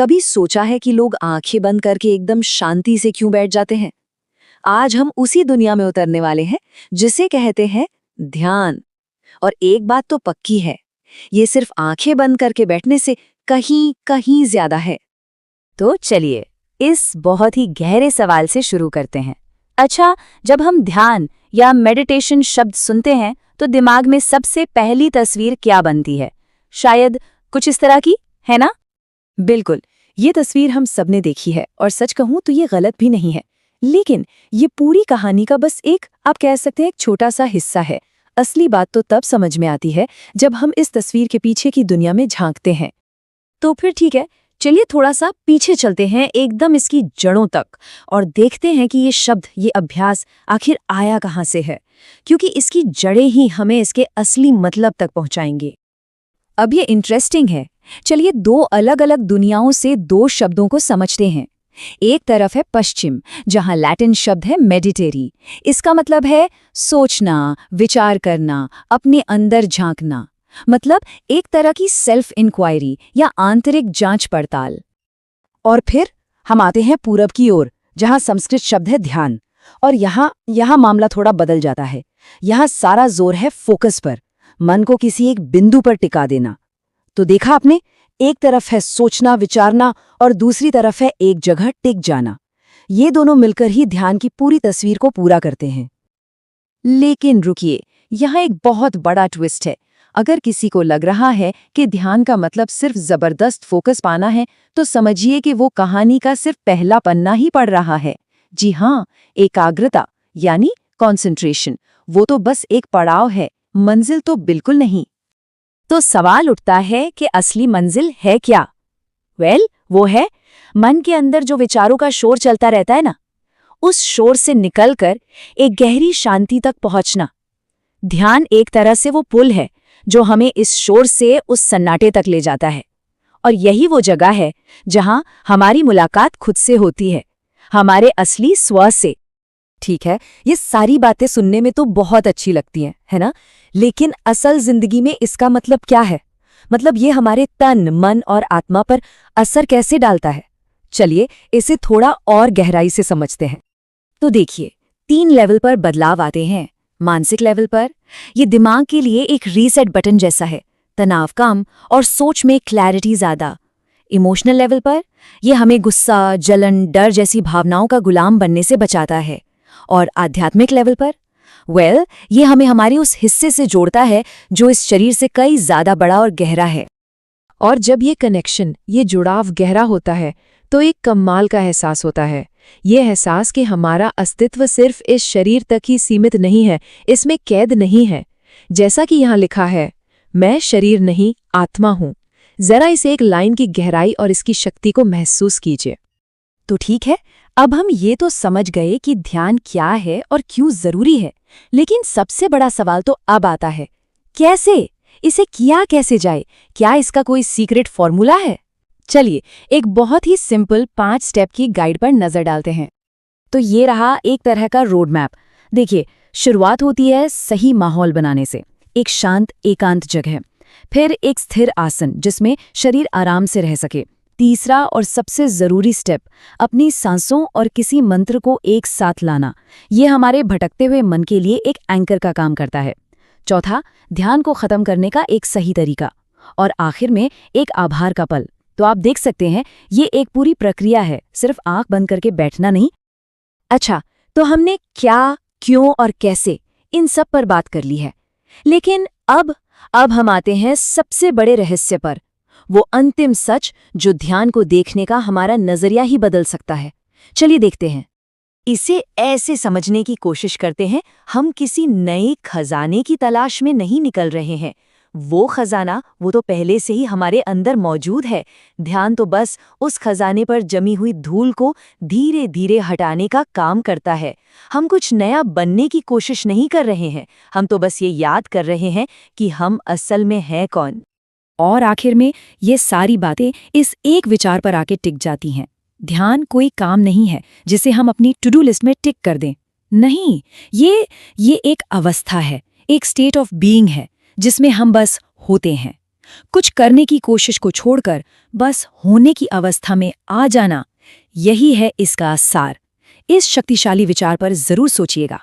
कभी सोचा है कि लोग आंखें बंद करके एकदम शांति से क्यों बैठ जाते हैं? आज हम उसी दुनिया में उतरने वाले हैं जिसे कहते हैं ध्यान। और एक बात तो पक्की है, ये सिर्फ आंखें बंद करके बैठने से कहीं कहीं ज्यादा है। तो चलिए इस बहुत ही गहरे सवाल से शुरू करते हैं। अच्छा, जब हम ध्यान या मेडिटेशन शब्द सुनते हैं तो दिमाग में सबसे पहली तस्वीर क्या बनती है? शायद कुछ इस तरह की, है ना? बिल्कुल, ये तस्वीर हम सबने देखी है और सच कहूं तो ये गलत भी नहीं है। लेकिन ये पूरी कहानी का बस एक, आप कह सकते हैं, एक छोटा सा हिस्सा है। असली बात तो तब समझ में आती है जब हम इस तस्वीर के पीछे की दुनिया में झांकते हैं। तो फिर ठीक है, चलिए थोड़ा सा पीछे चलते हैं, एकदम इसकी जड़ों तक, और देखते हैं कि ये शब्द, ये अभ्यास आखिर आया कहाँ से है, क्योंकि इसकी जड़ें ही हमें इसके असली मतलब तक पहुंचाएंगे। अब ये इंटरेस्टिंग है। चलिए दो अलग अलग दुनियाओं से दो शब्दों को समझते हैं। एक तरफ है पश्चिम, जहां लैटिन शब्द है मेडिटेरी। इसका मतलब है सोचना, विचार करना, अपने अंदर झांकना। मतलब एक तरह की सेल्फ इंक्वायरी या आंतरिक जांच पड़ताल। और फिर हम आते हैं पूरब की ओर, जहां संस्कृत शब्द है ध्यान। और यहाँ मामला थोड़ा बदल जाता है। यहाँ सारा जोर है फोकस पर, मन को किसी एक बिंदु पर टिका देना। तो देखा आपने, एक तरफ है सोचना, विचारना, और दूसरी तरफ है एक जगह टिक जाना। ये दोनों मिलकर ही ध्यान की पूरी तस्वीर को पूरा करते हैं। लेकिन रुकिए, यहाँ एक बहुत बड़ा ट्विस्ट है। अगर किसी को लग रहा है कि ध्यान का मतलब सिर्फ जबरदस्त फोकस पाना है, तो समझिए कि वो कहानी का सिर्फ पहला पन्ना ही पढ़ रहा है। जी हाँ, एकाग्रता यानी कॉन्सेंट्रेशन, वो तो बस एक पड़ाव है, मंजिल तो बिल्कुल नहीं। तो सवाल उठता है कि असली मंजिल है क्या? वो है मन के अंदर जो विचारों का शोर चलता रहता है ना, उस शोर से निकलकर एक गहरी शांति तक पहुंचना। ध्यान एक तरह से वो पुल है जो हमें इस शोर से उस सन्नाटे तक ले जाता है। और यही वो जगह है जहां हमारी मुलाकात खुद से होती है, हमारे असली स्व से। ठीक है, ये सारी बातें सुनने में तो बहुत अच्छी लगती हैं, है ना? लेकिन असल जिंदगी में इसका मतलब क्या है? मतलब ये हमारे तन, मन और आत्मा पर असर कैसे डालता है? चलिए इसे थोड़ा और गहराई से समझते हैं। तो देखिए, 3 लेवल पर बदलाव आते हैं। मानसिक लेवल पर ये दिमाग के लिए एक रीसेट बटन जैसा है, तनाव कम और सोच में क्लैरिटी ज्यादा। इमोशनल लेवल पर ये हमें गुस्सा, जलन, डर जैसी भावनाओं का गुलाम बनने से बचाता है। और आध्यात्मिक लेवल पर ये हमें हमारे उस हिस्से से जोड़ता है जो इस शरीर से कई ज्यादा बड़ा और गहरा है। और जब ये कनेक्शन, ये जुड़ाव गहरा होता है तो एक कमाल का एहसास होता है। ये एहसास कि हमारा अस्तित्व सिर्फ इस शरीर तक ही सीमित नहीं है, इसमें कैद नहीं है। जैसा कि यहाँ लिखा है, मैं शरीर नहीं आत्मा हूँ। जरा इस एक लाइन की गहराई और इसकी शक्ति को महसूस कीजिए। तो ठीक है, अब हम ये तो समझ गए कि ध्यान क्या है और क्यों जरूरी है। लेकिन सबसे बड़ा सवाल तो अब आता है, कैसे? इसे किया कैसे जाए? क्या इसका कोई सीक्रेट फॉर्मूला है? चलिए एक बहुत ही सिंपल 5 स्टेप की गाइड पर नजर डालते हैं। तो ये रहा एक तरह का रोड मैप। देखिए, शुरुआत होती है सही माहौल बनाने से, एक शांत एकांत जगह। फिर एक स्थिर आसन जिसमें शरीर आराम से रह सके। तीसरा और सबसे जरूरी स्टेप, अपनी सांसों और किसी मंत्र को एक साथ लाना। ये हमारे भटकते हुए मन के लिए एक एंकर का काम करता है। चौथा, ध्यान को खत्म करने का एक सही तरीका। और आखिर में एक आभार का पल। तो आप देख सकते हैं, ये एक पूरी प्रक्रिया है, सिर्फ आंख बंद करके बैठना नहीं। अच्छा, तो हमने क्या, क्यों और कैसे, इन सब पर बात कर ली है। लेकिन अब हम आते हैं सबसे बड़े रहस्य पर, वो अंतिम सच जो ध्यान को देखने का हमारा नजरिया ही बदल सकता है। चलिए देखते हैं। इसे ऐसे समझने की कोशिश करते हैं, हम किसी नए खजाने की तलाश में नहीं निकल रहे हैं। वो खजाना, वो तो पहले से ही हमारे अंदर मौजूद है। ध्यान तो बस उस खजाने पर जमी हुई धूल को धीरे धीरे हटाने का काम करता है। हम कुछ नया बनने की कोशिश नहीं कर रहे हैं, हम तो बस ये याद कर रहे हैं कि हम असल में हैं कौन। और आखिर में ये सारी बातें इस एक विचार पर आके टिक जाती हैं। ध्यान कोई काम नहीं है जिसे हम अपनी टू डू लिस्ट में टिक कर दें। नहीं, ये एक अवस्था है, एक स्टेट ऑफ बीइंग है जिसमें हम बस होते हैं। कुछ करने की कोशिश को छोड़कर बस होने की अवस्था में आ जाना, यही है इसका सार। इस शक्तिशाली विचार पर जरूर सोचिएगा।